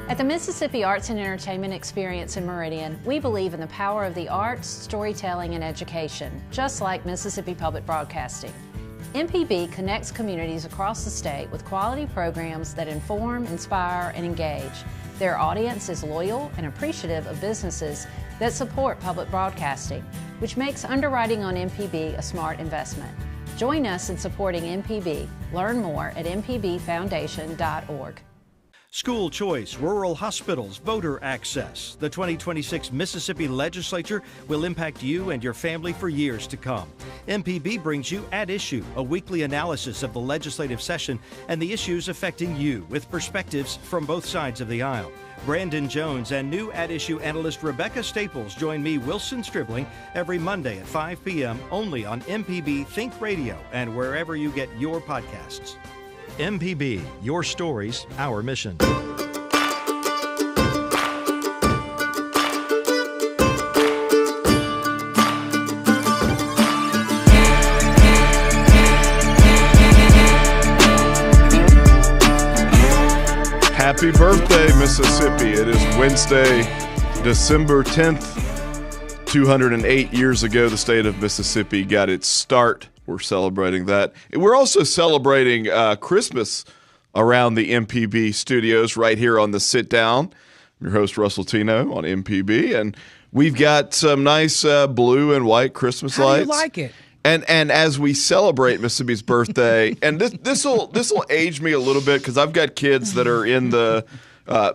At the Mississippi Arts and Entertainment Experience in Meridian, we believe in the power of the arts, storytelling, and education, just like Mississippi Public Broadcasting. MPB connects communities across the state with quality programs that inform, inspire, and engage. Their audience is loyal and appreciative of businesses that support public broadcasting, which makes underwriting on MPB a smart investment. Join us in supporting MPB. Learn more at mpbfoundation.org. School choice, rural hospitals, voter access. The 2026 Mississippi Legislature will impact you and your family for years to come. MPB brings you At Issue, a weekly analysis of the legislative session and the issues affecting you with perspectives from both sides of the aisle. Brandon Jones and new At Issue analyst Rebecca Staples join me, Wilson Stribling, every Monday at 5 p.m. only on MPB Think Radio and wherever you get your podcasts. MPB, your stories, our mission. Happy birthday, Mississippi. It is Wednesday, December 10th. 208 years ago, the state of Mississippi got its start. We're celebrating that. We're also celebrating Christmas around the MPB studios right here on the Sit Down. I'm your host, Russ Latino on MPB, and we've got some nice blue and white Christmas lights. How do you like it? And as we celebrate Mississippi's birthday, and this will age me a little bit because I've got kids that are in the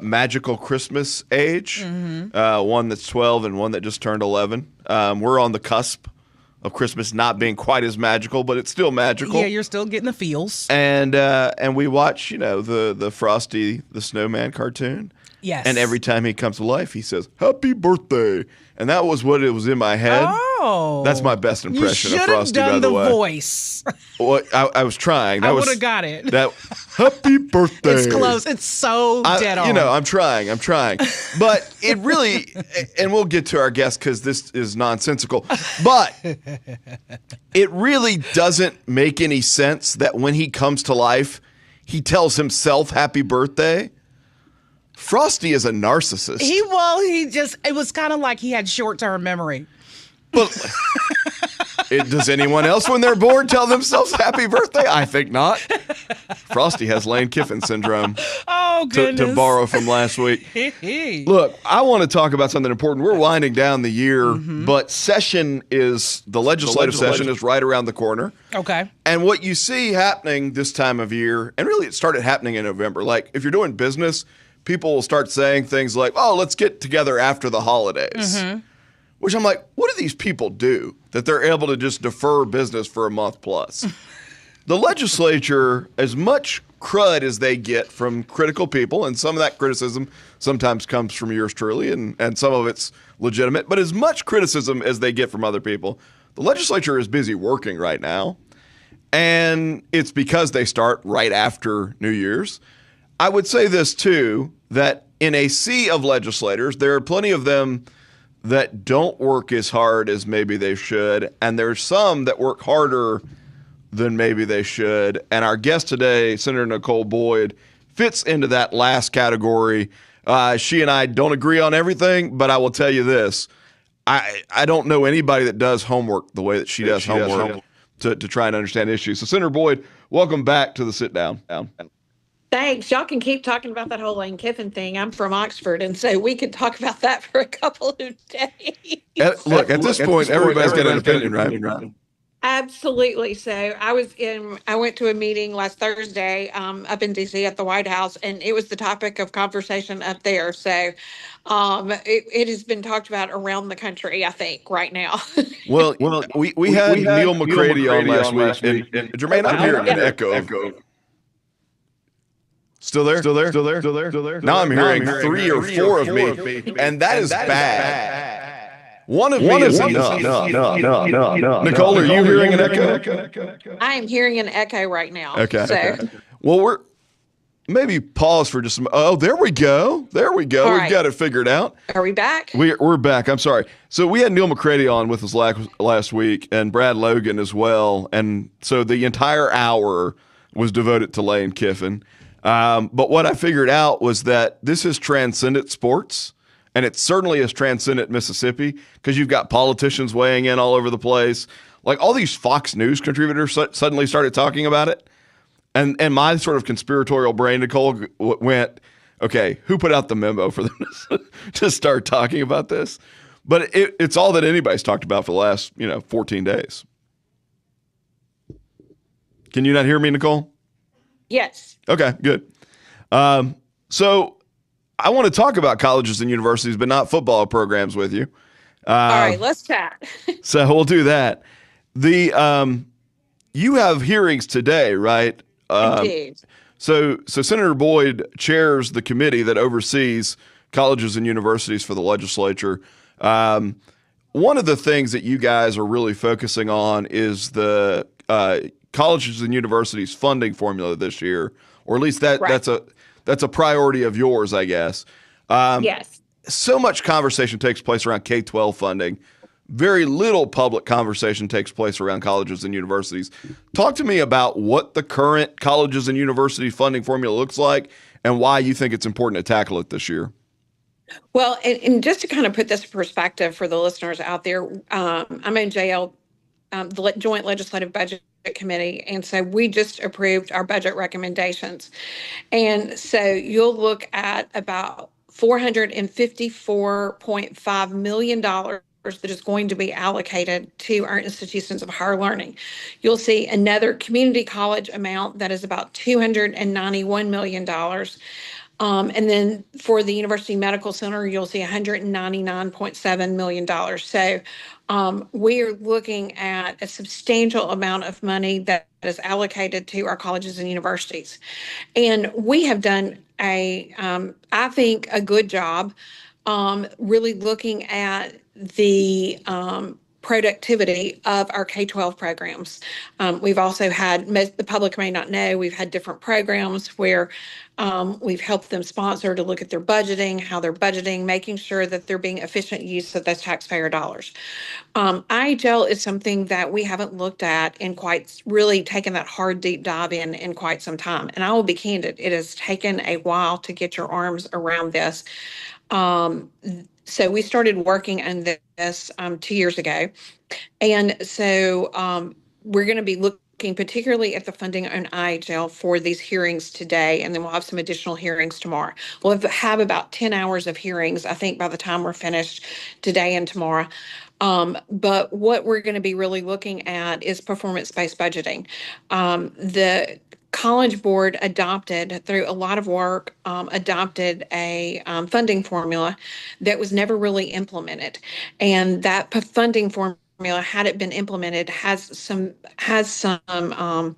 magical Christmas age. One that's 12 and one that just turned 11. We're on the cusp of Christmas not being quite as magical, but it's still magical. Yeah, you're still getting the feels. And we watch, the Frosty the Snowman cartoon. Yes. And every time he comes to life, he says, "Happy birthday." And that was what it was in my head. Oh. That's my best impression of Frosty, done by the way. Voice. Well, I was trying. I would have got it. That happy birthday. It's close. It's so dead on. I'm trying. But it really, and we'll get to our guest because this is nonsensical, but it really doesn't make any sense that when he comes to life, he tells himself happy birthday. Frosty is a narcissist. It was kind of like he had short-term memory. But does anyone else when they're bored tell themselves happy birthday? I think not. Frosty has Lane Kiffin syndrome. Oh, goodness. To borrow from last week. Look, I want to talk about something important. We're winding down the year, but the legislative session is right around the corner. Okay. And what you see happening this time of year, and really it started happening in November, like if you're doing business, people will start saying things like, "Oh, let's get together after the holidays." Which I'm like, what do these people do that they're able to just defer business for a month plus? The legislature, as much crud as they get from critical people, and some of that criticism sometimes comes from yours truly, and some of it's legitimate, but as much criticism as they get from other people, the legislature is busy working right now. And it's because they start right after New Year's. I would say this, too, that in a sea of legislators, there are plenty of them that don't work as hard as maybe they should, and there's some that work harder than maybe they should. And our guest today, Senator Nicole Boyd, fits into that last category. She and I don't agree on everything, but I will tell you this. I don't know anybody that does homework the way that she does homework to try and understand issues. So, Senator Boyd, welcome back to the Sit Down. Thanks. Y'all can keep talking about that whole Lane Kiffin thing. I'm from Oxford, and so we could talk about that for a couple of days. Look, at this point, everybody's got an opinion, right? Absolutely. So I went to a meeting last Thursday up in D.C. at the White House, and it was the topic of conversation up there. So it has been talked about around the country, I think, right now. Well, we had Neil McCready on last week, and Germaine, I'm hearing an echo. Still there? Now I'm hearing 3 or 4 of me, and that is bad. One of me is enough. No. Nicole, are you hearing an echo? I am hearing an echo right now. Okay. Well, we're maybe pause for just a moment. Oh, there we go. All We've right. got it figured out. Are we back? We're back. I'm sorry. So we had Neil McCready on with us last week, and Brad Logan as well. And so the entire hour was devoted to Lane Kiffin. But what I figured out was that this has transcended sports, and it certainly has transcended Mississippi, because you've got politicians weighing in all over the place. Like, all these Fox News contributors suddenly started talking about it. And my sort of conspiratorial brain, Nicole, went, okay, who put out the memo for them to start talking about this? But it's all that anybody's talked about for the last, 14 days. Can you not hear me, Nicole? Yes. Okay, good. So I want to talk about colleges and universities, but not football programs with you. All right, let's chat. So we'll do that. You have hearings today, right? Indeed. So Senator Boyd chairs the committee that oversees colleges and universities for the legislature. One of the things that you guys are really focusing on is the colleges and universities funding formula this year, or at least that's a priority of yours, I guess. Yes. So much conversation takes place around K-12 funding. Very little public conversation takes place around colleges and universities. Talk to me about what the current colleges and university funding formula looks like and why you think it's important to tackle it this year. Well, and just to kind of put this in perspective for the listeners out there, I'm in JL, the Joint Legislative Budget Committee, and so we just approved our budget recommendations. And so you'll look at about $454.5 million that is going to be allocated to our institutions of higher learning. You'll see another community college amount that is about $291 million. And then for the University Medical Center, you'll see $199.7 million. So we are looking at a substantial amount of money that is allocated to our colleges and universities. And we have done I think, a good job really looking at the productivity of our K-12 programs. We've also had, the public may not know, we've had different programs where we've helped them sponsor to look at their budgeting, how they're budgeting, making sure that they're being efficient use of those taxpayer dollars. IHL is something that we haven't looked at and quite really taken that hard deep dive in quite some time. And I will be candid, it has taken a while to get your arms around this. So we started working on this 2 years ago. And so we're going to be looking particularly at the funding on IHL for these hearings today, and then we'll have some additional hearings tomorrow. We'll have about 10 hours of hearings, I think, by the time we're finished today and tomorrow. But what we're going to be really looking at is performance-based budgeting. The College Board adopted, through a lot of work, adopted a funding formula that was never really implemented. And that funding formula, had it been implemented, has some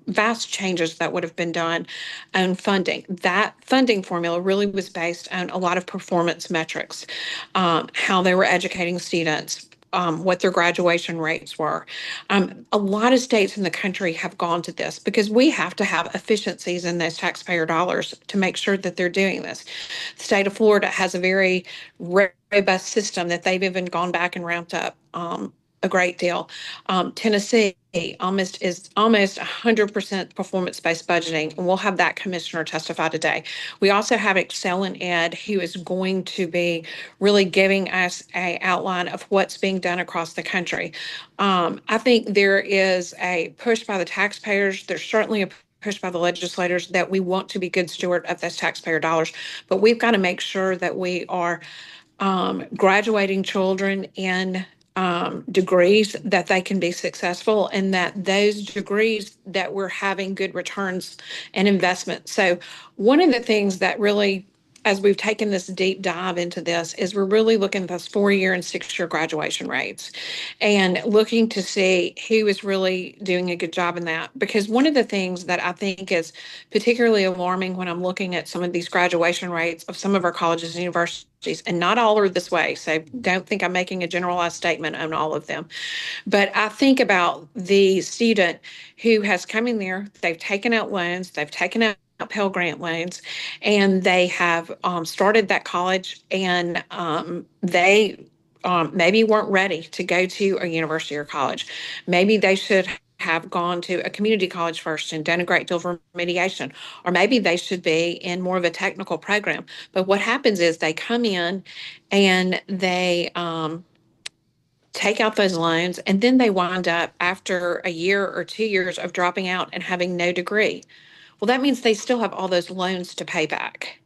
vast changes that would have been done on funding. That funding formula really was based on a lot of performance metrics, how they were educating students, what their graduation rates were. A lot of states in the country have gone to this because we have to have efficiencies in those taxpayer dollars to make sure that they're doing this. The state of Florida has a very robust system that they've even gone back and ramped up a great deal. Tennessee almost 100% performance-based budgeting, and we'll have that commissioner testify today. We also have Excel in Ed, who is going to be really giving us an outline of what's being done across the country. I think there is a push by the taxpayers. There's certainly a push by the legislators that we want to be good steward of those taxpayer dollars, but we've got to make sure that we are graduating children in degrees that they can be successful, and that those degrees that we're having good returns and investment. So one of the things that really, as we've taken this deep dive into this, is we're really looking at those 4-year and 6-year graduation rates and looking to see who is really doing a good job in that. Because one of the things that I think is particularly alarming when I'm looking at some of these graduation rates of some of our colleges and universities, and not all are this way, so don't think I'm making a generalized statement on all of them, but I think about the student who has come in there, they've taken out loans, they've taken out Pell Grant loans, and they have started that college, and they maybe weren't ready to go to a university or college. Maybe they should have gone to a community college first and done a great deal of remediation, or maybe they should be in more of a technical program. But what happens is they come in and they take out those loans, and then they wind up after a year or 2 years of dropping out and having no degree. Well, that means they still have all those loans to pay back.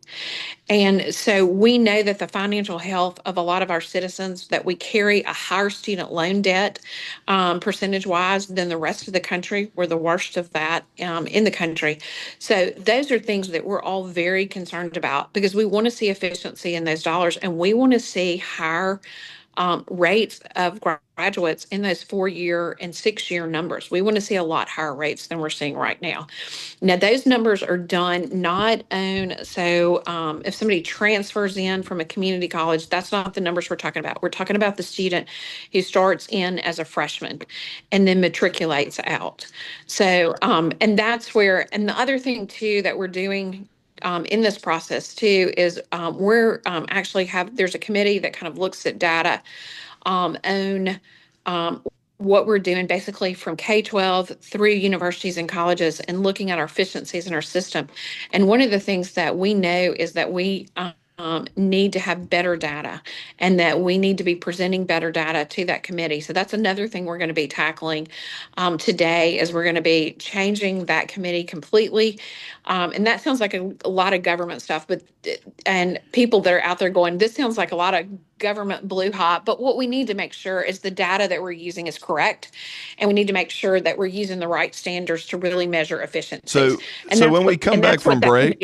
And so we know that the financial health of a lot of our citizens, that we carry a higher student loan debt percentage wise than the rest of the country. We're the worst of that in the country. So those are things that we're all very concerned about, because we want to see efficiency in those dollars, and we want to see higher rates of graduates in those 4-year and 6-year numbers. We want to see a lot higher rates than we're seeing right now. Now, those numbers are done not on, so if somebody transfers in from a community college, that's not the numbers we're talking about. We're talking about the student who starts in as a freshman and then matriculates out. So, and that's where, and the other thing too that we're doing in this process too is we're actually there's a committee that kind of looks at data on what we're doing basically from K-12 through universities and colleges, and looking at our efficiencies in our system. And one of the things that we know is that we need to have better data, and that we need to be presenting better data to that committee. So that's another thing we're going to be tackling today, is we're going to be changing that committee completely. And that sounds like a lot of government stuff, and people that are out there going, this sounds like a lot of government blue hot. But what we need to make sure is the data that we're using is correct, and we need to make sure that we're using the right standards to really measure efficiency. So when we come back from break,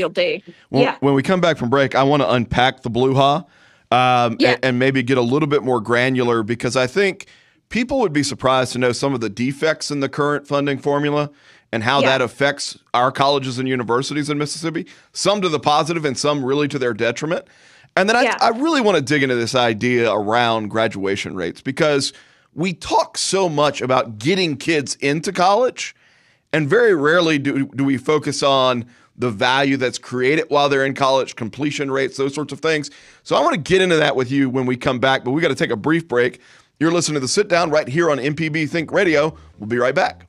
when we come back from break, I want to unpack the blue ha and maybe get a little bit more granular, because I think people would be surprised to know some of the defects in the current funding formula and how that affects our colleges and universities in Mississippi, some to the positive and some really to their detriment. And then I really want to dig into this idea around graduation rates, because we talk so much about getting kids into college, and very rarely do we focus on the value that's created while they're in college, completion rates, those sorts of things. So I want to get into that with you when we come back, but we got to take a brief break. You're listening to The Sit Down right here on MPB Think Radio. We'll be right back.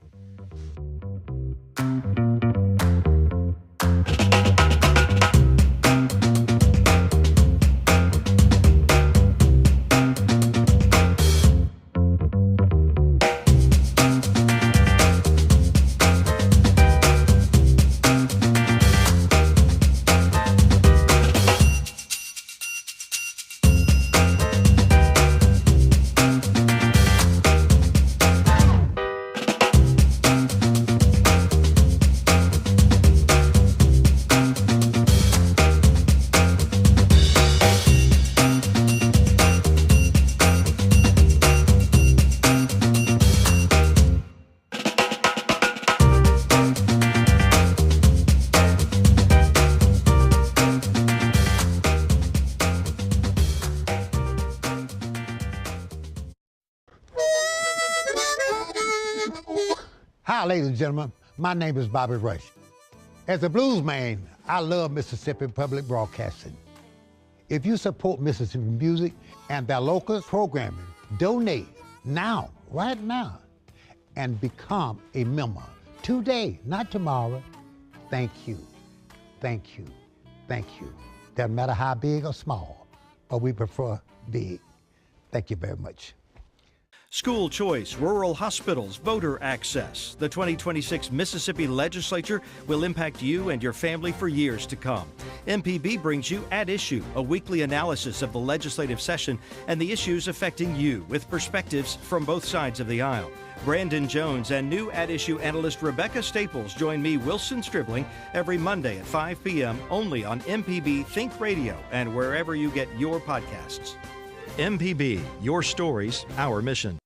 Hi, ladies and gentlemen. My name is Bobby Rush. As a blues man, I love Mississippi Public Broadcasting. If you support Mississippi music and their local programming, donate now, right now, and become a member today, not tomorrow. Thank you, thank you, thank you. Doesn't matter how big or small, but we prefer big. Thank you very much. School choice, rural hospitals, voter access. The 2026 Mississippi Legislature will impact you and your family for years to come. MPB brings you At Issue, a weekly analysis of the legislative session and the issues affecting you, with perspectives from both sides of the aisle. Brandon Jones and new At Issue analyst Rebecca Staples join me, Wilson Stribling, every Monday at 5 p.m. only on MPB Think Radio and wherever you get your podcasts. MPB, your stories, our mission.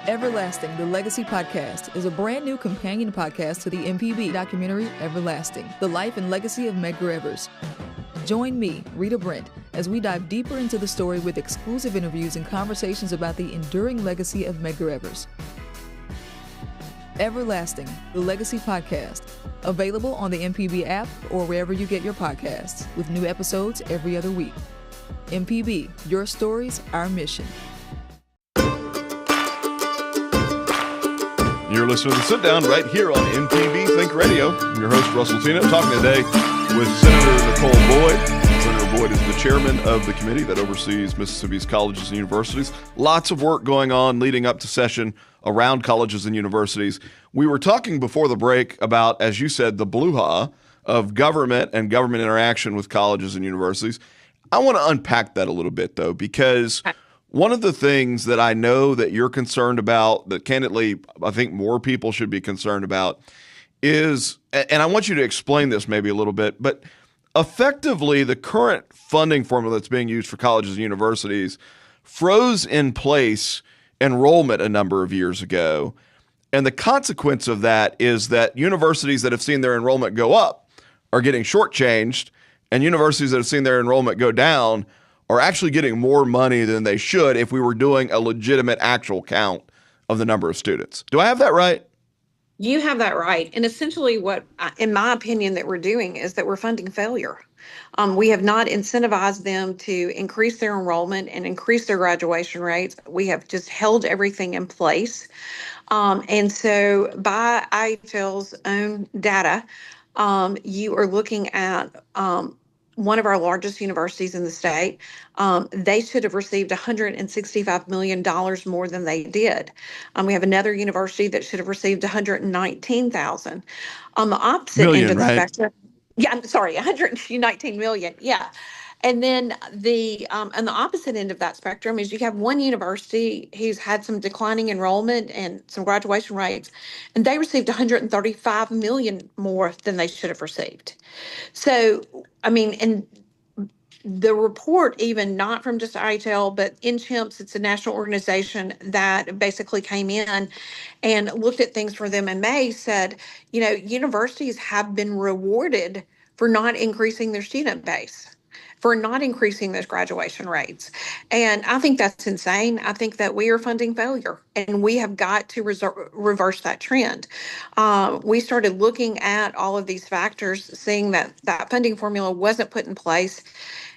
Everlasting, the Legacy Podcast, is a brand new companion podcast to the MPB documentary Everlasting, the life and legacy of Medgar Evers. Join me, Rita Brent, as we dive deeper into the story with exclusive interviews and conversations about the enduring legacy of Medgar Evers. Everlasting, the Legacy Podcast, available on the MPB app or wherever you get your podcasts, with new episodes every other week. MPB, your stories, our mission. you're listening to The Sit Down right here on MPB Think Radio. I'm your host, Russ Latino, talking today with Senator Nicole Boyd. Senator Boyd is the chairman of the committee that oversees Mississippi's colleges and universities. Lots of work going on leading up to session around colleges and universities. We were talking before the break about, as you said, the brouhaha of government and government interaction with colleges and universities. I want to unpack that a little bit, though, because one of the things that I know that you're concerned about, that candidly I think more people should be concerned about, is, and I want you to explain this maybe a little bit, but effectively the current funding formula that's being used for colleges and universities froze in place enrollment a number of years ago. And the consequence of that is that universities that have seen their enrollment go up are getting shortchanged, and universities that have seen their enrollment go down are actually getting more money than they should if we were doing a legitimate actual count of the number of students. Do I have that right? You have that right. And essentially what, in my opinion, that we're doing is that we're funding failure. We have not incentivized them to increase their enrollment and increase their graduation rates. We have just held everything in place. And so by IHL's own data, you are looking at one of our largest universities in the state. They should have received $165 million more than they did. We have another university that should have received $119,000. On the opposite end of the spectrum, I'm sorry, $119 million. Yeah. And then on the opposite end of that spectrum is you have one university who's had some declining enrollment and some graduation rates, and they received $135 million more than they should have received. So, I mean, and the report, even not from just IHL, but NCHIMPS, it's a national organization that basically came in and looked at things for them in May, said, you know, universities have been rewarded for not increasing their student base, for not increasing those graduation rates. And I think that's insane. I think that we are funding failure, and we have got to reverse that trend. We started looking at all of these factors, seeing that that funding formula wasn't put in place.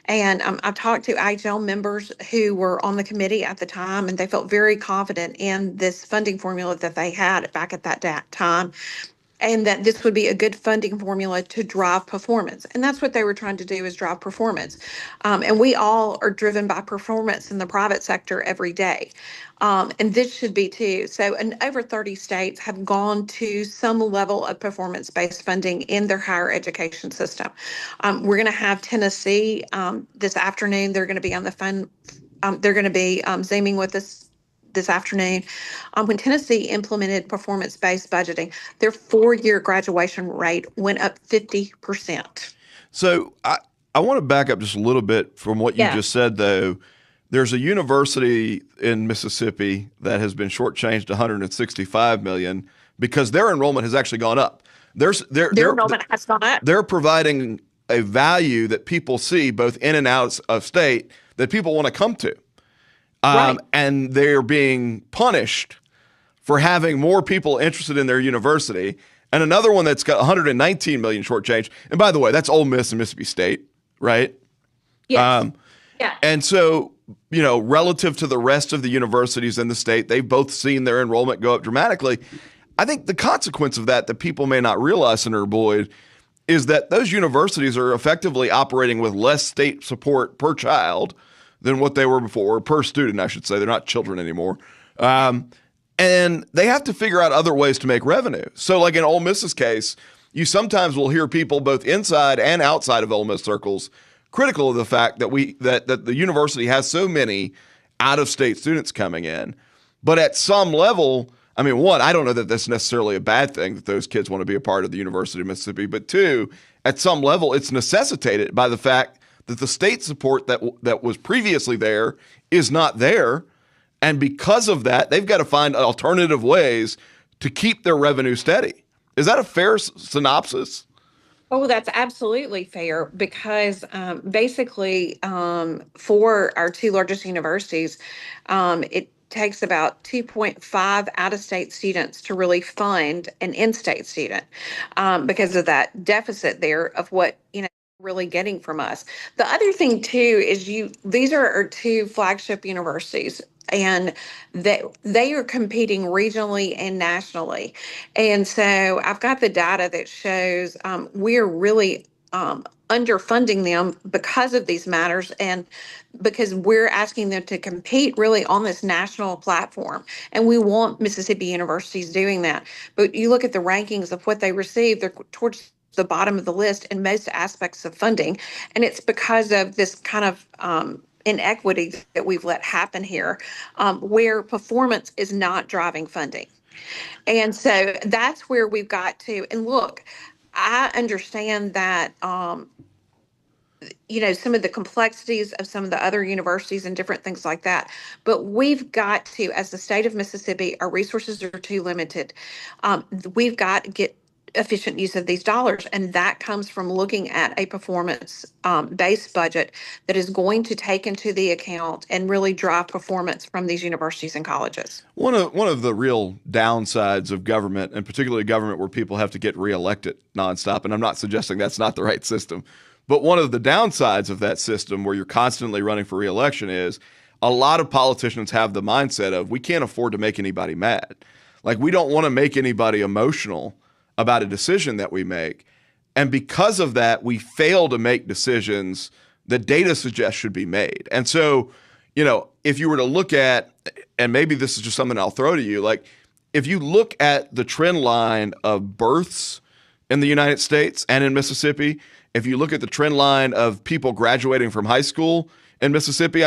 And I've talked to IHL members who were on the committee at the time, and they felt very confident in this funding formula that they had back at that time, and that this would be a good funding formula to drive performance. And that's what they were trying to do, is drive performance. And we all are driven by performance in the private sector every day. And this should be too. So, and over 30 states have gone to some level of performance-based funding in their higher education system. We're going to have Tennessee this afternoon. They're going to be on the phone. They're going to be Zooming with us this afternoon. When Tennessee implemented performance-based budgeting, their 4-year graduation rate went up 50%. So I want to back up just a little bit from what you just said, though. There's a university in Mississippi that has been shortchanged $165 million because their enrollment has actually gone up. Their enrollment has gone up. They're providing a value that people see both in and out of state that people want to come to. Right. And they're being punished for having more people interested in their university. And another one that's got $119 million shortchanged. And by the way, that's Ole Miss and Mississippi State, right? Yes. And so, you know, relative to the rest of the universities in the state, they've both seen their enrollment go up dramatically. I think the consequence of that people may not realize, Senator Boyd, is that those universities are effectively operating with less state support per child than what they were before, or per student, I should say. They're not children anymore. And they have to figure out other ways to make revenue. So like in Ole Miss's case, you sometimes will hear people both inside and outside of Ole Miss circles critical of the fact that that the university has so many out-of-state students coming in. But at some level, I mean, one, I don't know that that's necessarily a bad thing that those kids want to be a part of the University of Mississippi. But two, at some level, it's necessitated by the fact that the state support that was previously there is not there. And because of that, they've got to find alternative ways to keep their revenue steady. Is that a fair synopsis? Oh, that's absolutely fair, because basically for our two largest universities, it takes about 2.5 out-of-state students to really fund an in-state student because of that deficit there of what, really getting from us. The other thing too is these are our two flagship universities, and they are competing regionally and nationally. And so I've got the data that shows we're really underfunding them because of these matters, and because we're asking them to compete really on this national platform. And we want Mississippi universities doing that. But you look at the rankings of what they receive, they're towards the bottom of the list in most aspects of funding. And it's because of this kind of inequity that we've let happen here, where performance is not driving funding. And so that's where we've got to. And look, I understand that some of the complexities of some of the other universities and different things like that. But we've got to, as the state of Mississippi, our resources are too limited. We've got to get efficient use of these dollars. And that comes from looking at a performance based budget that is going to take into the account and really drive performance from these universities and colleges. One of the real downsides of government, and particularly government where people have to get reelected nonstop, and I'm not suggesting that's not the right system, but one of the downsides of that system where you're constantly running for reelection is a lot of politicians have the mindset of, we can't afford to make anybody mad. Like, we don't want to make anybody emotional about a decision that we make. And because of that, we fail to make decisions that data suggests should be made. And so, if you were to look at, and maybe this is just something I'll throw to you, like if you look at the trend line of births in the United States and in Mississippi, if you look at the trend line of people graduating from high school in Mississippi,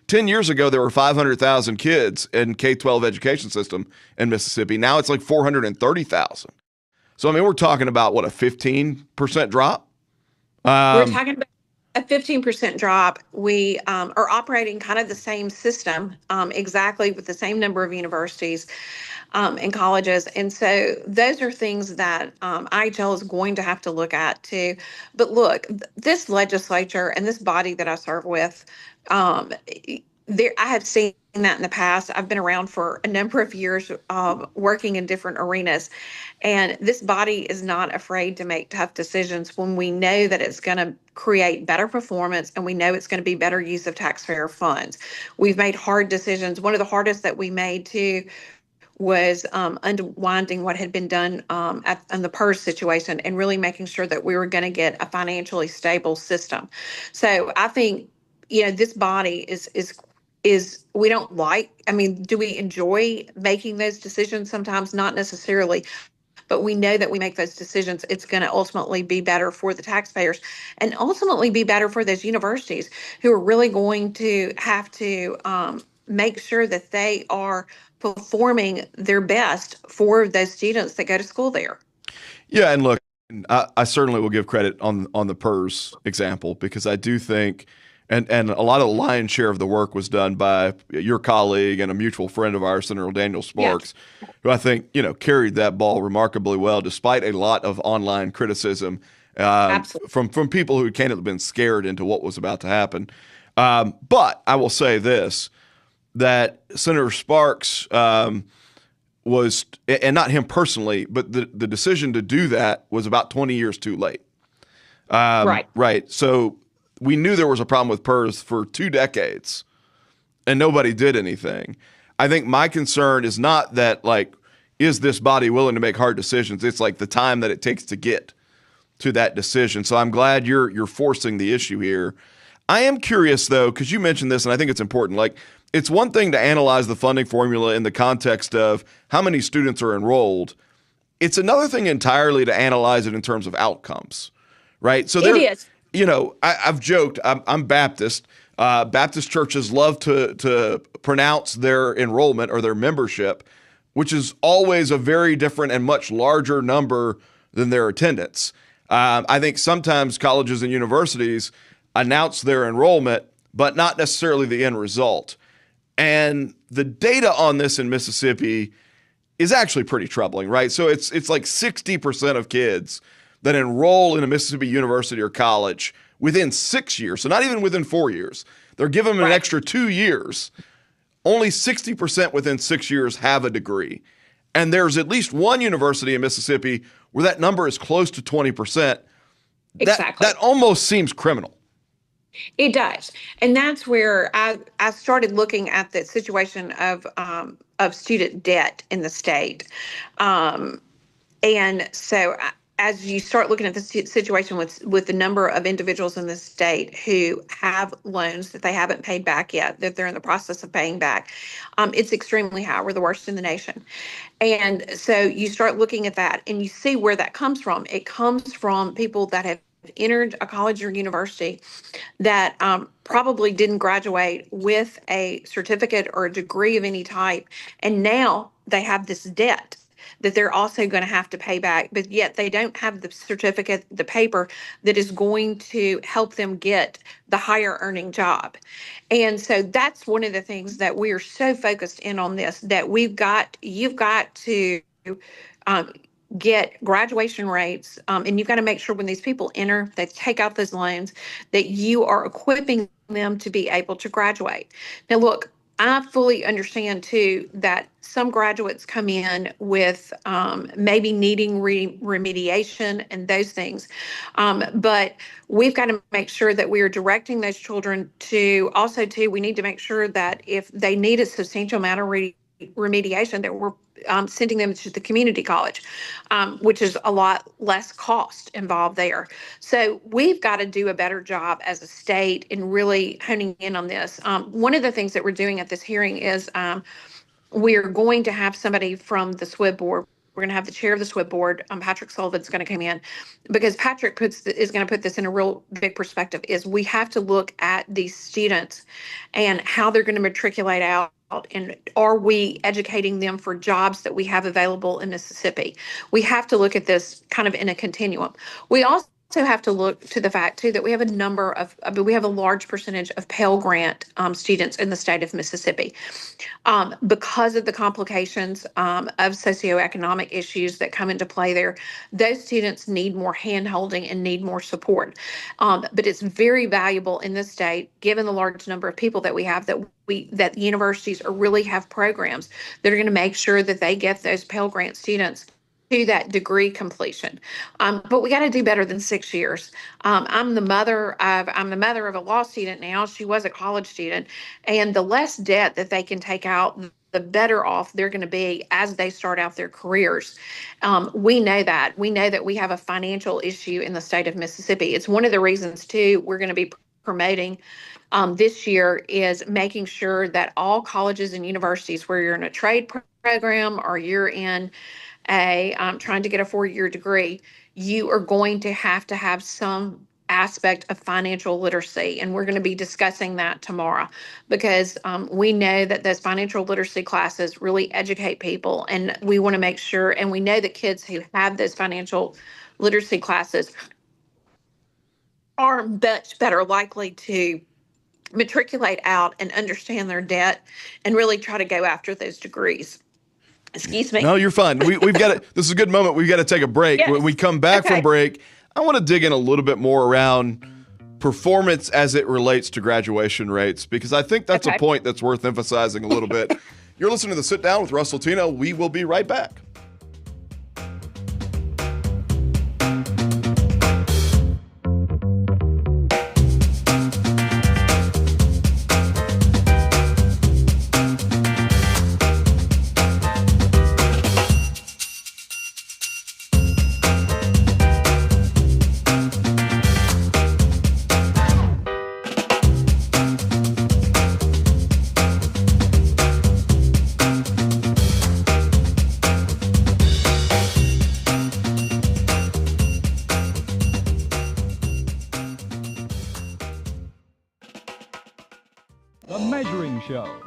10 years ago, there were 500,000 kids in K-12 education system in Mississippi. Now it's like 430,000. So, we're talking about, what, a 15% drop? We're talking about a 15% drop. We are operating kind of the same system, exactly with the same number of universities and colleges. And so those are things that IHL is going to have to look at too. But look, this legislature and this body that I serve with, I have seen that in the past. I've been around for a number of years working in different arenas. And this body is not afraid to make tough decisions when we know that it's going to create better performance and we know it's going to be better use of taxpayer funds. We've made hard decisions. One of the hardest that we made too was unwinding what had been done on the PERS situation and really making sure that we were going to get a financially stable system. So I think, this body is we don't like, do we enjoy making those decisions? Sometimes not necessarily, but we know that we make those decisions, it's going to ultimately be better for the taxpayers and ultimately be better for those universities who are really going to have to make sure that they are performing their best for those students that go to school there. Yeah, and look, I certainly will give credit on the PERS example, because I do think, and a lot of the lion's share of the work was done by your colleague and a mutual friend of ours, Senator Daniel Sparks, who I think, carried that ball remarkably well, despite a lot of online criticism from people who had been scared into what was about to happen. But I will say this, that Senator Sparks was, and not him personally, but the decision to do that was about 20 years too late. Right. So we knew there was a problem with PERS for 2 decades, and nobody did anything. I think my concern is not that, is this body willing to make hard decisions? It's like the time that it takes to get to that decision. So I'm glad you're forcing the issue here. I am curious, though, because you mentioned this, and I think it's important. It's one thing to analyze the funding formula in the context of how many students are enrolled. It's another thing entirely to analyze it in terms of outcomes, right? So it is. I've joked, I'm Baptist. Baptist churches love to pronounce their enrollment or their membership, which is always a very different and much larger number than their attendance. I think sometimes colleges and universities announce their enrollment, but not necessarily the end result. And the data on this in Mississippi is actually pretty troubling, right? So it's like 60% of kids that enroll in a Mississippi university or college within 6 years, so not even within 4 years. They're given them an extra 2 years. Only 60% within 6 years have a degree. And there's at least one university in Mississippi where that number is close to 20%. Exactly. That almost seems criminal. It does. And that's where I started looking at the situation of student debt in the state. And so as you start looking at the situation with the number of individuals in the state who have loans that they haven't paid back yet, that they're in the process of paying back, it's extremely high. We're the worst in the nation. And so you start looking at that and you see where that comes from. It comes from people that have entered a college or university that probably didn't graduate with a certificate or a degree of any type. And now they have this debt that they're also going to have to pay back, but yet they don't have the certificate, the paper that is going to help them get the higher earning job. And so that's one of the things that we are so focused in on this, that you've got to get graduation rates, and you've got to make sure when these people enter, they take out those loans, that you are equipping them to be able to graduate. Now, look, I fully understand too that some graduates come in with maybe needing remediation and those things, but we've got to make sure that we are directing those children to also too. We need to make sure that if they need a substantial amount of remediation, that we're sending them to the community college, which is a lot less cost involved there. So we've got to do a better job as a state in really honing in on this. One of the things that we're doing at this hearing is we're going to have somebody from the SWIB board. We're going to have the chair of the SWIB board, Patrick Sullivan's going to come in, because Patrick is going to put this in a real big perspective, is we have to look at these students and how they're going to matriculate out. And are we educating them for jobs that we have available in Mississippi? We have to look at this kind of in a continuum. We also have to look to the fact too that we have a large percentage of Pell Grant students in the state of Mississippi, because of the complications of socioeconomic issues that come into play there. Those students need more hand-holding and need more support. But it's very valuable in this state, given the large number of people that we have, that universities really have programs that are going to make sure that they get those Pell Grant students to that degree completion. But we got to do better than 6 years. I'm the mother of a law student now. She was a college student, and the less debt that they can take out, the better off they're going to be as they start out their careers. We know that we have a financial issue in the state of Mississippi. It's one of the reasons too we're going to be promoting this year is making sure that all colleges and universities, where you're in a trade program or you're in trying to get a 4-year degree, you are going to have some aspect of financial literacy. And we're going to be discussing that tomorrow, because we know that those financial literacy classes really educate people. And we want to make sure, and we know that kids who have those financial literacy classes are much better likely to matriculate out and understand their debt and really try to go after those degrees. Excuse me. No, you're fine. We've got to, this is a good moment. We've got to take a break. Yes. When we come back from break, I want to dig in a little bit more around performance as it relates to graduation rates, because I think that's a point that's worth emphasizing a little bit. You're listening to The Sit Down with Russ Latino. We will be right back.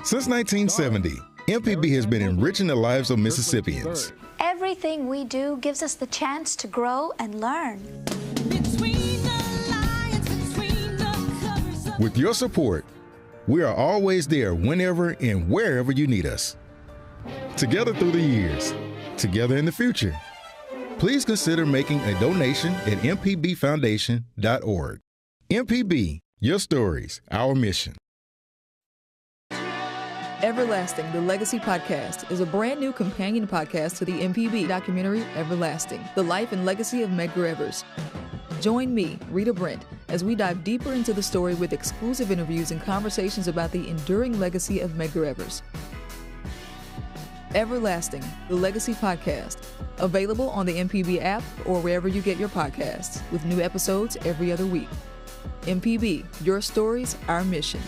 Since 1970, MPB has been enriching the lives of Mississippians. Everything we do gives us the chance to grow and learn. With your support, we are always there whenever and wherever you need us. Together through the years, together in the future. Please consider making a donation at mpbfoundation.org. MPB, your stories, our mission. Everlasting, the Legacy Podcast, is a brand new companion podcast to the MPB documentary Everlasting, the life and legacy of Medgar Evers. Join me, Rita Brent, as we dive deeper into the story with exclusive interviews and conversations about the enduring legacy of Medgar Evers. Everlasting, the Legacy Podcast, available on the MPB app or wherever you get your podcasts, with new episodes every other week. MPB, your stories, our mission.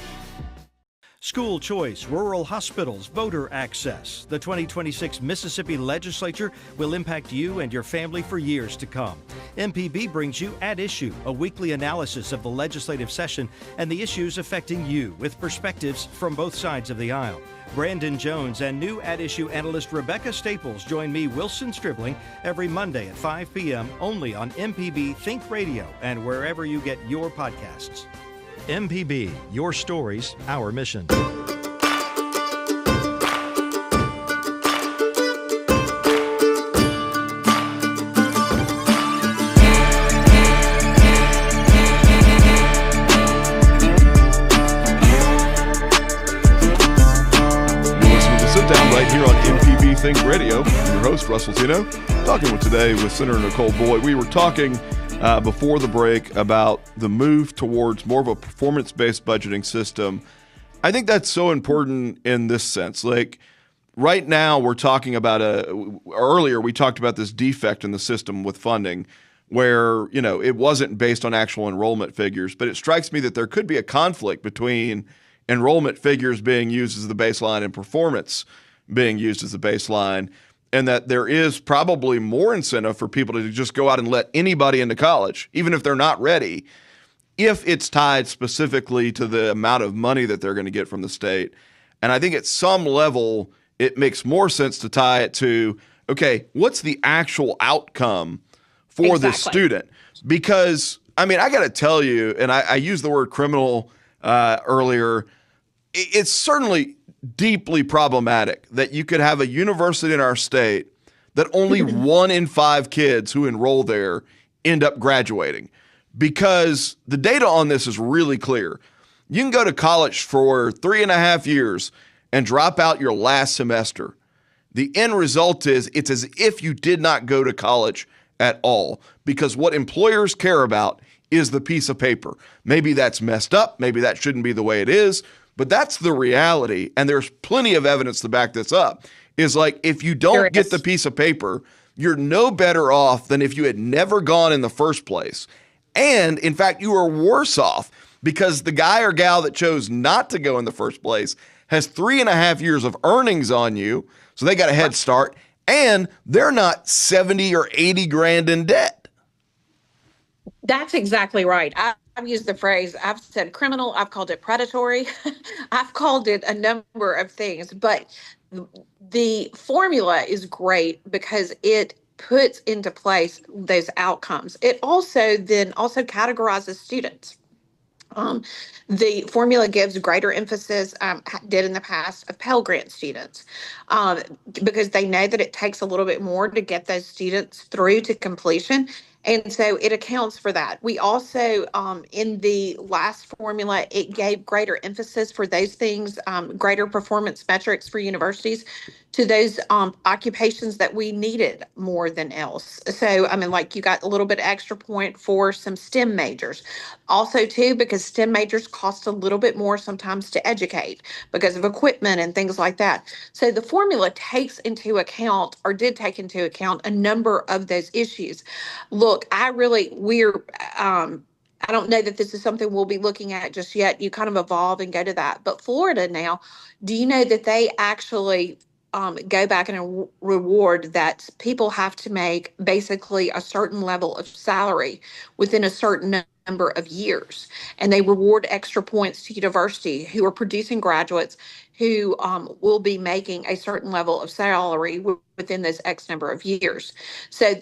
School choice, rural hospitals, voter access. The 2026 Mississippi Legislature will impact you and your family for years to come. MPB brings you At Issue, a weekly analysis of the legislative session and the issues affecting you with perspectives from both sides of the aisle. Brandon Jones and new At Issue analyst Rebecca Staples join me, Wilson Stribling, every Monday at 5 p.m. only on MPB Think Radio and wherever you get your podcasts. MPB, your stories, our mission. Right here on MPB Think Radio. I'm your host, Russ Latino, talking today with Senator Nicole Boyd. We were talking before the break about the move towards more of a performance-based budgeting system. I think that's so important in this sense. Like right now, we're talking about earlier we talked about this defect in the system with funding where, you know, it wasn't based on actual enrollment figures, but it strikes me that there could be a conflict between enrollment figures being used as the baseline and performance being used as the baseline, and that there is probably more incentive for people to just go out and let anybody into college, even if they're not ready, if it's tied specifically to the amount of money that they're going to get from the state. And I think at some level, it makes more sense to tie it to, okay, what's the actual outcome for this student? Because, I mean, I got to tell you, and I used the word criminal earlier, it's certainly deeply problematic that you could have a university in our state that only 1 in 5 kids who enroll there end up graduating, because the data on this is really clear. You can go to college for 3.5 years and drop out your last semester. The end result is it's as if you did not go to college at all, because what employers care about is the piece of paper. Maybe that's messed up. Maybe that shouldn't be the way it is. But that's the reality, and there's plenty of evidence to back this up, is like if you don't get the piece of paper, you're no better off than if you had never gone in the first place. And, in fact, you are worse off because the guy or gal that chose not to go in the first place has 3.5 years of earnings on you, so they got a head start, and they're not 70 or 80 grand in debt. That's exactly right. I've used the phrase, I've said criminal, I've called it predatory, I've called it a number of things, but the formula is great because it puts into place those outcomes. It also categorizes students. The formula gives greater emphasis, did in the past, of Pell Grant students, because they know that it takes a little bit more to get those students through to completion. And so it accounts for that. We also, in the last formula, it gave greater emphasis for those things, greater performance metrics for universities to those occupations that we needed more than else. So, I mean, like you got a little bit extra point for some STEM majors. Also, too, because STEM majors cost a little bit more sometimes to educate because of equipment and things like that. So the formula takes into account, or did take into account, a number of those issues. Look, I don't know that this is something we'll be looking at just yet. You kind of evolve and go to that. But Florida now, do you know that they actually go back and reward that people have to make basically a certain level of salary within a certain number of years, and they reward extra points to university who are producing graduates who will be making a certain level of salary within those X number of years. So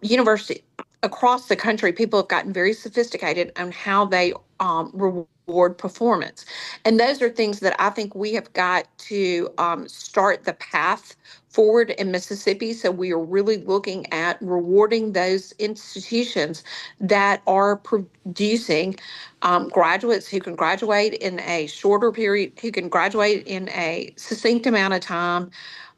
university across the country, people have gotten very sophisticated on how they reward performance. And those are things that I think we have got to start the path forward in Mississippi. So we are really looking at rewarding those institutions that are producing graduates who can graduate in a shorter period, who can graduate in a succinct amount of time,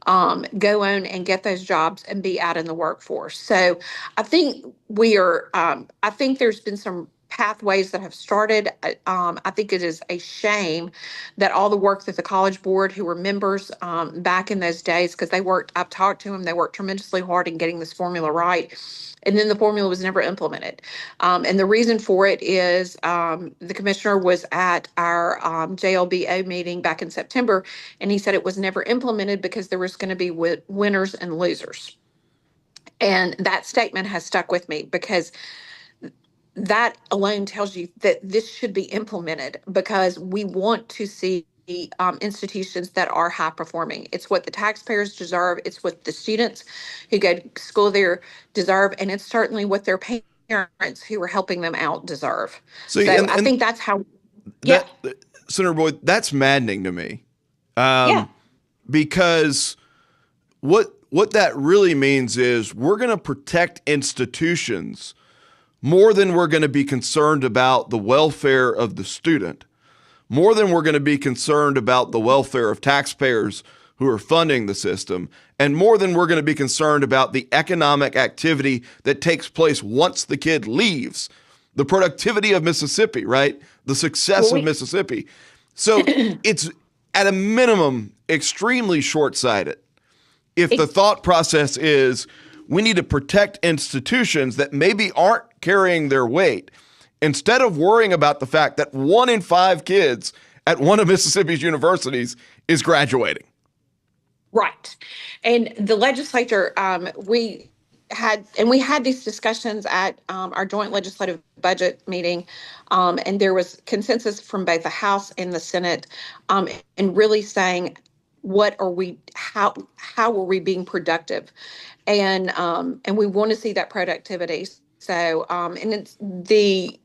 go on and get those jobs and be out in the workforce. So I think we are, I think there's been some pathways that have started. I think it is a shame that all the work that the College Board, who were members back in those days, because I've talked to them, they worked tremendously hard in getting this formula right. And then the formula was never implemented. And the reason for it is the commissioner was at our JLBO meeting back in September, and he said it was never implemented because there was going to be winners and losers. And that statement has stuck with me because that alone tells you that this should be implemented, because we want to see institutions that are high performing. It's what the taxpayers deserve. It's what the students who go to school there deserve. And it's certainly what their parents who are helping them out deserve. So I think that's how, Senator Boyd, that's maddening to me. Because what that really means is we're going to protect institutions more than we're going to be concerned about the welfare of the student, more than we're going to be concerned about the welfare of taxpayers who are funding the system, and more than we're going to be concerned about the economic activity that takes place once the kid leaves, the productivity of Mississippi, right? The success of Mississippi. So it's at a minimum extremely short-sighted if the thought process is we need to protect institutions that maybe aren't carrying their weight, instead of worrying about the fact that 1 in 5 kids at one of Mississippi's universities is graduating. Right. And the legislature, we had these discussions at our joint legislative budget meeting, and there was consensus from both the House and the Senate, and really saying, how are we being productive? And we want to see that productivity. So, and it's the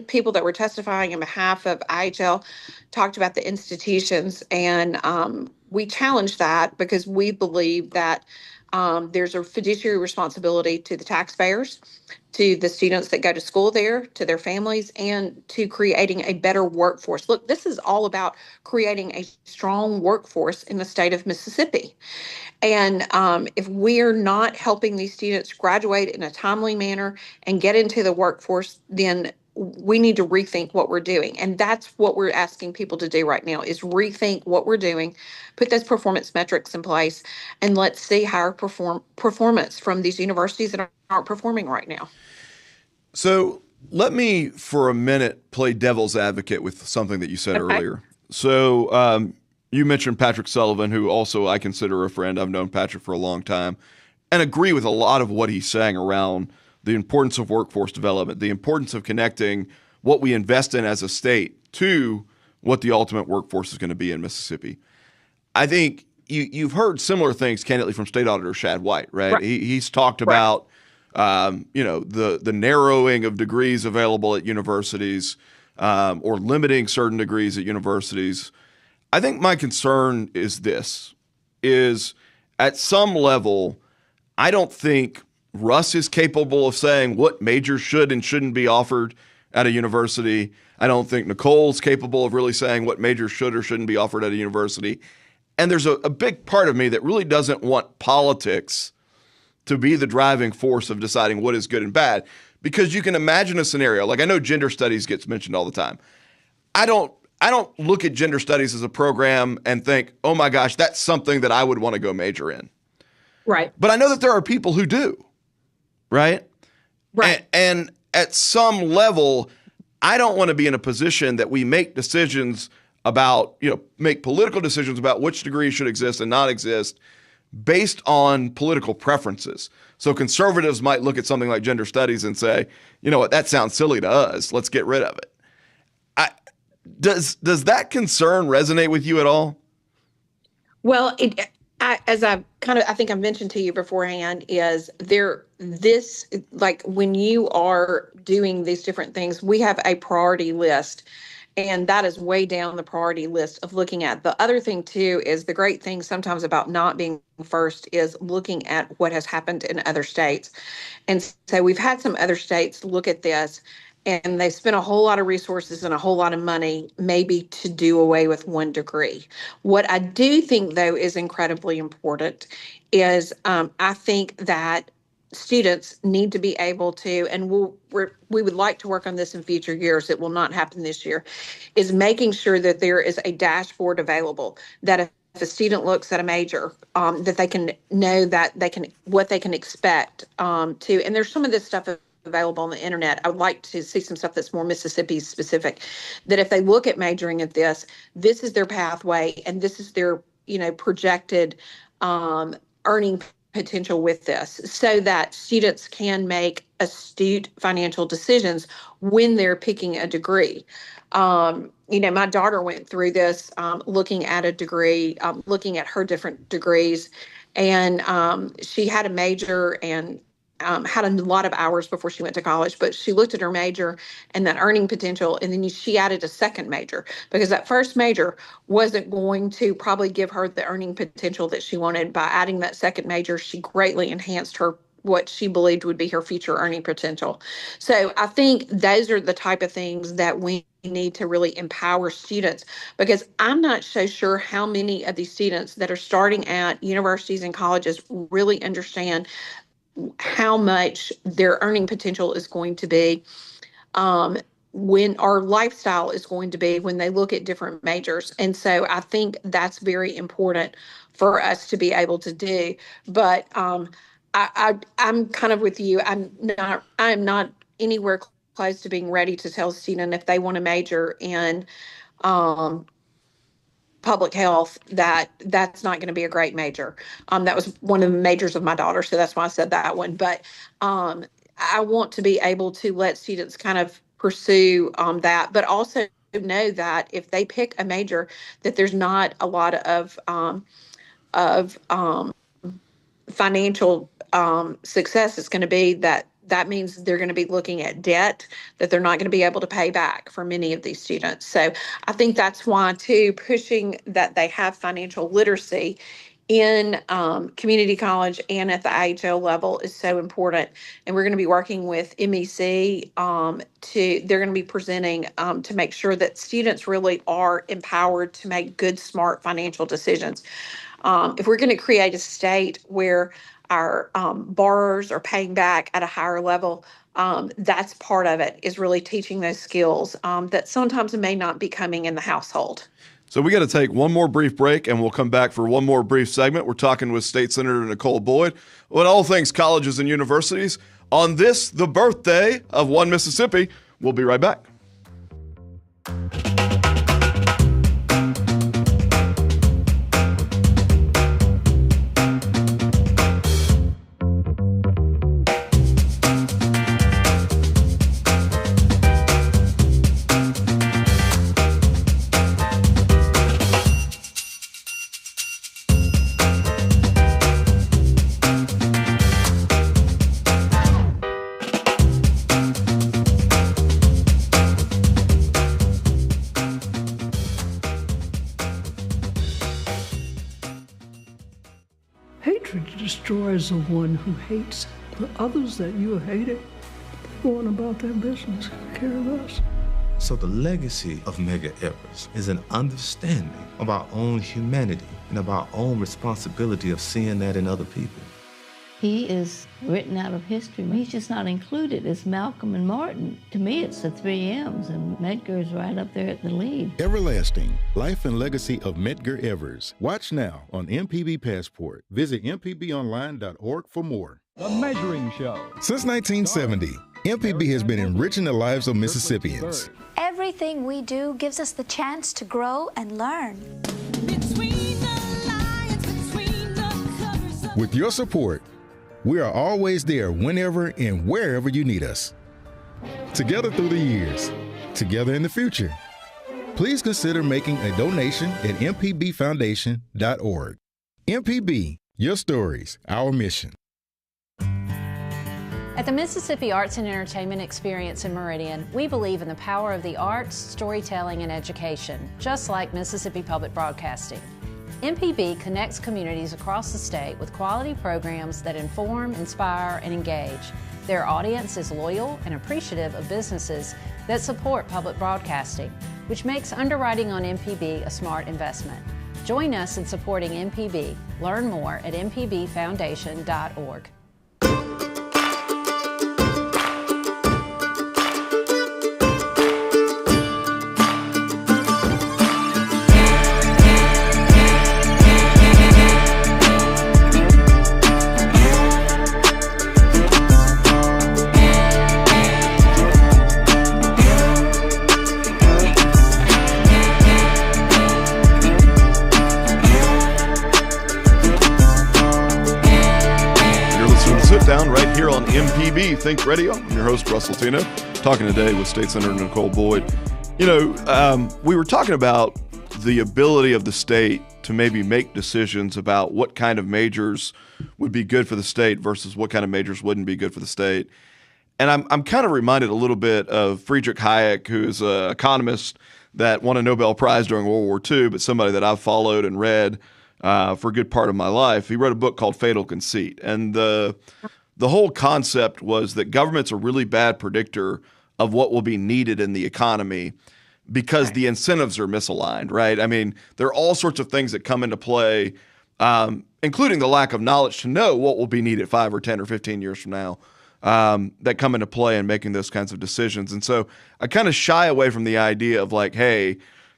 people that were testifying on behalf of IHL talked about the institutions, and we challenged that because we believe that there's a fiduciary responsibility to the taxpayers, to the students that go to school there, to their families, and to creating a better workforce. Look, this is all about creating a strong workforce in the state of Mississippi. And if we're not helping these students graduate in a timely manner and get into the workforce, then we need to rethink what we're doing. And that's what we're asking people to do right now, is rethink what we're doing, put those performance metrics in place, and let's see how our performance from these universities that aren't performing right now. So let me, for a minute, play devil's advocate with something that you said earlier. So you mentioned Patrick Sullivan, who also I consider a friend. I've known Patrick for a long time and agree with a lot of what he's saying around the importance of workforce development, the importance of connecting what we invest in as a state to what the ultimate workforce is going to be in Mississippi. I think you've heard similar things, candidly, from State Auditor Shad White, right? He's talked about the narrowing of degrees available at universities, or limiting certain degrees at universities. I think my concern is this, is at some level, I don't think Russ is capable of saying what majors should and shouldn't be offered at a university. I don't think Nicole's capable of really saying what majors should or shouldn't be offered at a university. And there's a big part of me that really doesn't want politics to be the driving force of deciding what is good and bad. Because you can imagine a scenario, like I know gender studies gets mentioned all the time. I don't look at gender studies as a program and think, oh my gosh, that's something that I would want to go major in. Right. But I know that there are people who do. Right? And at some level, I don't want to be in a position that we make decisions about, make political decisions about which degrees should exist and not exist based on political preferences. So conservatives might look at something like gender studies and say, you know what, that sounds silly to us. Let's get rid of it. Does that concern resonate with you at all? Well, as I think I mentioned to you beforehand, is like when you are doing these different things, we have a priority list, and that is way down the priority list of looking at. The other thing too is the great thing sometimes about not being first is looking at what has happened in other states. And so we've had some other states look at this and they spent a whole lot of resources and a whole lot of money maybe to do away with one degree. What I do think, though, is incredibly important is I think that students need to be able to, and we would like to work on this in future years, it will not happen this year, is making sure that there is a dashboard available that if a student looks at a major, that they can know that what they can expect to, and there's some of this stuff available on the internet. I would like to see some stuff that's more Mississippi specific, that if they look at majoring at this is their pathway and this is their, projected earning potential with this, so that students can make astute financial decisions when they're picking a degree. My daughter went through this, looking at a degree, looking at her different degrees, and she had a major and had a lot of hours before she went to college, but she looked at her major and that earning potential, and then she added a second major because that first major wasn't going to probably give her the earning potential that she wanted. By adding that second major, she greatly enhanced what she believed would be her future earning potential. So I think those are the type of things that we need to really empower students, because I'm not so sure how many of these students that are starting at universities and colleges really understand how much their earning potential is going to be, when our lifestyle is going to be when they look at different majors. And so I think that's very important for us to be able to do. But I'm kind of with you. I am not anywhere close to being ready to tell a student if they want to major in public health, that's not going to be a great major. That was one of the majors of my daughter, so that's why I said that one. But I want to be able to let students kind of pursue that, but also know that if they pick a major, that there's not a lot of financial success. It's going to be that means they're going to be looking at debt that they're not going to be able to pay back for many of these students. So I think that's why, too, pushing that they have financial literacy in community college and at the IHL level is so important. And we're going to be working with MEC they're going to be presenting to make sure that students really are empowered to make good, smart financial decisions. If we're going to create a state where our borrowers are paying back at a higher level, that's part of it, is really teaching those skills that sometimes may not be coming in the household. So we got to take one more brief break, and we'll come back for one more brief segment. We're talking with State Senator Nicole Boyd on all things colleges and universities on this, the birthday of One Mississippi. We'll be right back. Destroys the one who hates. The others that you have hated, go on about their business. Care of us. So the legacy of Medgar Evers is an understanding of our own humanity and of our own responsibility of seeing that in other people. He is written out of history. He's just not included as Malcolm and Martin. To me, it's the 3 M's, and Medgar is right up there at the lead. Everlasting, Life and Legacy of Medgar Evers. Watch now on MPB Passport. Visit mpbonline.org for more. The Measuring Show. Since 1970, MPB has been enriching the lives of Mississippians. Everything we do gives us the chance to grow and learn. With your support, we are always there whenever and wherever you need us. Together through the years, together in the future. Please consider making a donation at mpbfoundation.org. MPB, your stories, our mission. At the Mississippi Arts and Entertainment Experience in Meridian, we believe in the power of the arts, storytelling, and education, just like Mississippi Public Broadcasting. MPB connects communities across the state with quality programs that inform, inspire, and engage. Their audience is loyal and appreciative of businesses that support public broadcasting, which makes underwriting on MPB a smart investment. Join us in supporting MPB. Learn more at mpbfoundation.org. Down right here on MPB Think Radio. I'm your host, Russ Latino, talking today with State Senator Nicole Boyd. You know, we were talking about the ability of the state to maybe make decisions about what kind of majors would be good for the state versus what kind of majors wouldn't be good for the state. And I'm kind of reminded a little bit of Friedrich Hayek, who's an economist that won a Nobel Prize during World War II, but somebody that I've followed and read for a good part of my life. He wrote a book called Fatal Conceit. And the whole concept was that government's a really bad predictor of what will be needed in the economy because the incentives are misaligned, right? I mean, there are all sorts of things that come into play, including the lack of knowledge to know what will be needed 5 or 10 or 15 years from now, that come into play in making those kinds of decisions. And so I kind of shy away from the idea of like, hey,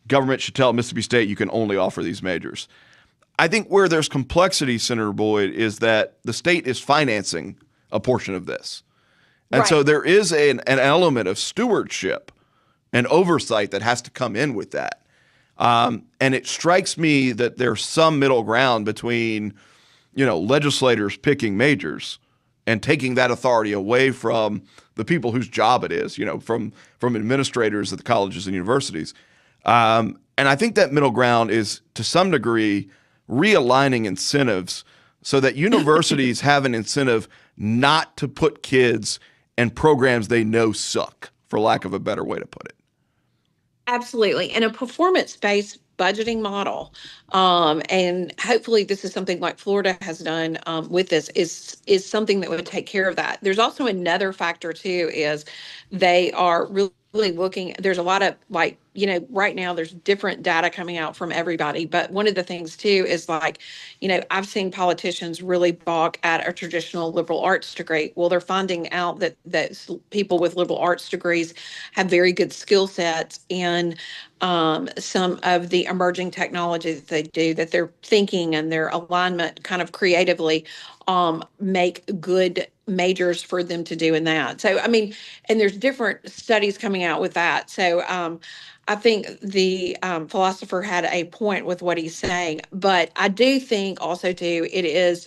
government should tell Mississippi State you can only offer these majors. I think where there's complexity, Senator Boyd, is that the state is financing a portion of this. And so there is an element of stewardship and oversight that has to come in with that. And it strikes me that there's some middle ground between, you know, legislators picking majors and taking that authority away from the people whose job it is, you know, from administrators at the colleges and universities. And I think that middle ground is, to some degree, realigning incentives so that universities have an incentive not to put kids in programs they know suck, for lack of a better way to put it. Absolutely. And a performance-based budgeting model. And hopefully this is something like Florida has done with this is something that would take care of that. There's also another factor too, is they are really looking, there's a lot of like, you know, right now there's different data coming out from everybody. But one of the things too is like, you know, I've seen politicians really balk at a traditional liberal arts degree. Well, they're finding out that people with liberal arts degrees have very good skill sets in some of the emerging technology that they do, that their thinking and their alignment kind of creatively make good majors for them to do in that. So, I mean, and there's different studies coming out with that. So, I think the philosopher had a point with what he's saying, but I do think also too, it is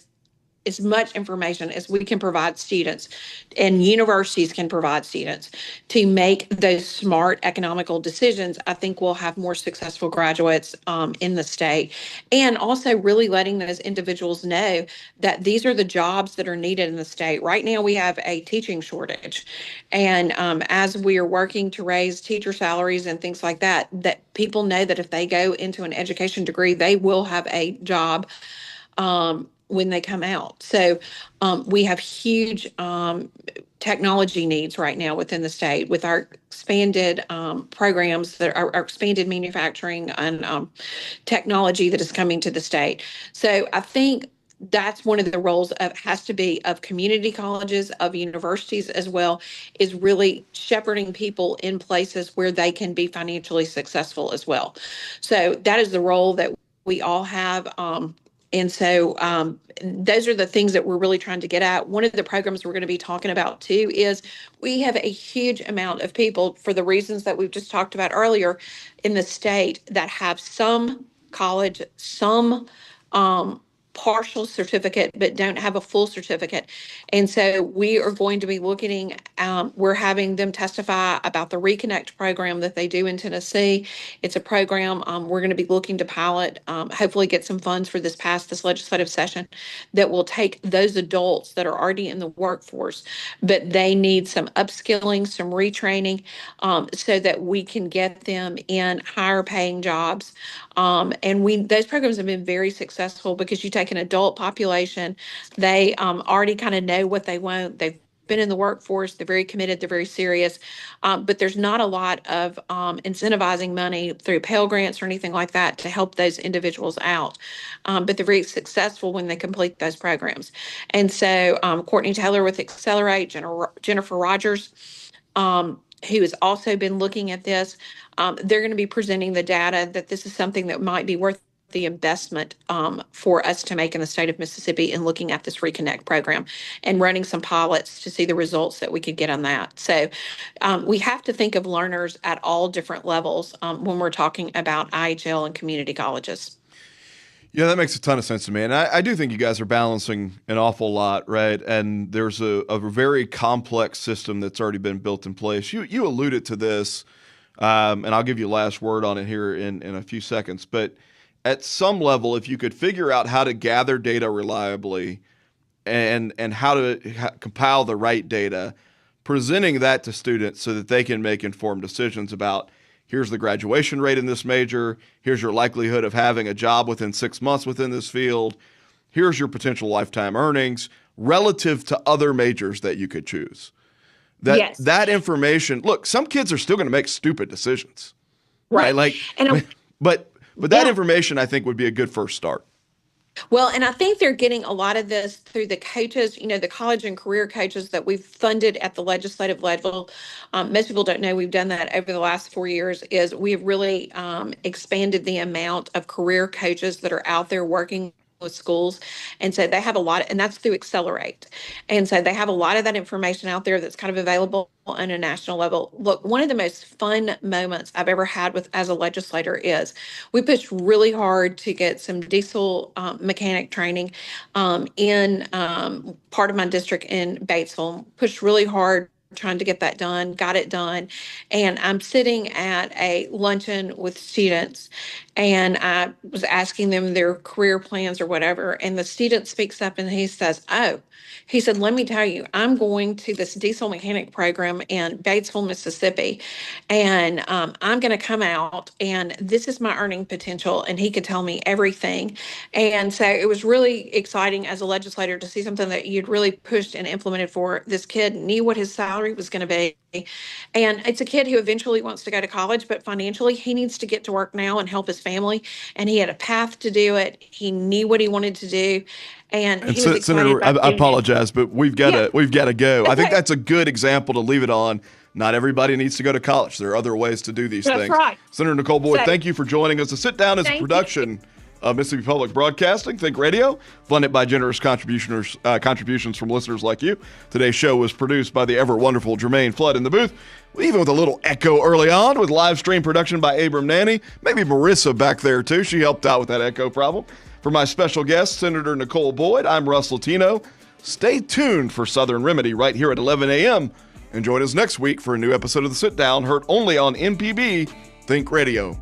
as much information as we can provide students and universities can provide students to make those smart economical decisions. I think we'll have more successful graduates in the state, and also really letting those individuals know that these are the jobs that are needed in the state. Right now we have a teaching shortage, and as we are working to raise teacher salaries and things like that, that people know that if they go into an education degree, they will have a job when they come out. So we have huge technology needs right now within the state with our expanded programs, that are our expanded manufacturing and technology that is coming to the state. So I think that's one of the roles has to be of community colleges, of universities as well, is really shepherding people in places where they can be financially successful as well. So that is the role that we all have. And so those are the things that we're really trying to get at. One of the programs we're going to be talking about too is we have a huge amount of people, for the reasons that we've just talked about earlier, in the state that have some college, some partial certificate, but don't have a full certificate. And so we are going to be looking, we're having them testify about the Reconnect program that they do in Tennessee. It's a program we're going to be looking to pilot, hopefully get some funds for this legislative session, that will take those adults that are already in the workforce, but they need some upskilling, some retraining, so that we can get them in higher paying jobs. And those programs have been very successful because you take an adult population, they already kind of know what they want. They've been in the workforce, they're very committed, they're very serious, but there's not a lot of incentivizing money through Pell Grants or anything like that to help those individuals out. But they're very successful when they complete those programs. And so Courtney Taylor with Accelerate, Jennifer Rogers, who has also been looking at this, they're going to be presenting the data that this is something that might be worth the investment for us to make in the state of Mississippi in looking at this Reconnect program and running some pilots to see the results that we could get on that. So we have to think of learners at all different levels when we're talking about IHL and community colleges. Yeah, that makes a ton of sense to me. And I do think you guys are balancing an awful lot, right? And there's a very complex system that's already been built in place. You alluded to this, and I'll give you last word on it here in a few seconds. But at some level, if you could figure out how to gather data reliably and how to compile the right data, presenting that to students so that they can make informed decisions about here's the graduation rate in this major, here's your likelihood of having a job within 6 months within this field, here's your potential lifetime earnings relative to other majors that you could choose. That information, look, some kids are still going to make stupid decisions. Right? Like, but that information, I think, would be a good first start. Well, and I think they're getting a lot of this through the coaches, the college and career coaches that we've funded at the legislative level. Most people don't know we've done that over the last 4 years, is we've really expanded the amount of career coaches that are out there working with schools. And so they have a lot, and that's through Accelerate. And so they have a lot of that information out there that's kind of available on a national level. Look, one of the most fun moments I've ever had as a legislator is we pushed really hard to get some diesel mechanic training in part of my district in Batesville. Pushed really hard trying to get that done, got it done. And I'm sitting at a luncheon with students and I was asking them their career plans or whatever. And the student speaks up and he says, he said, let me tell you, I'm going to this diesel mechanic program in Batesville, Mississippi, and I'm going to come out and this is my earning potential. And he could tell me everything. And so it was really exciting as a legislator to see something that you'd really pushed and implemented for. This kid knew what his salary was going to be. And it's a kid who eventually wants to go to college, but financially he needs to get to work now and help his family. And he had a path to do it. He knew what he wanted to do. And he was excited Senator, about I apologize, but we've got to go. I think that's a good example to leave it on. Not everybody needs to go to college. There are other ways to do these things. That's right. Senator Nicole Boyd, thank you for joining us. The Sit Down is a production of Mississippi Public Broadcasting, Think Radio, funded by generous contributions from listeners like you. Today's show was produced by the ever-wonderful Germaine Flood in the booth, even with a little echo early on, with live stream production by Abram Nanny. Maybe Marissa back there, too. She helped out with that echo problem. For my special guest, Senator Nicole Boyd, I'm Russ Latino. Stay tuned for Southern Remedy right here at 11 a.m. And join us next week for a new episode of The Sit Down, heard only on MPB Think Radio.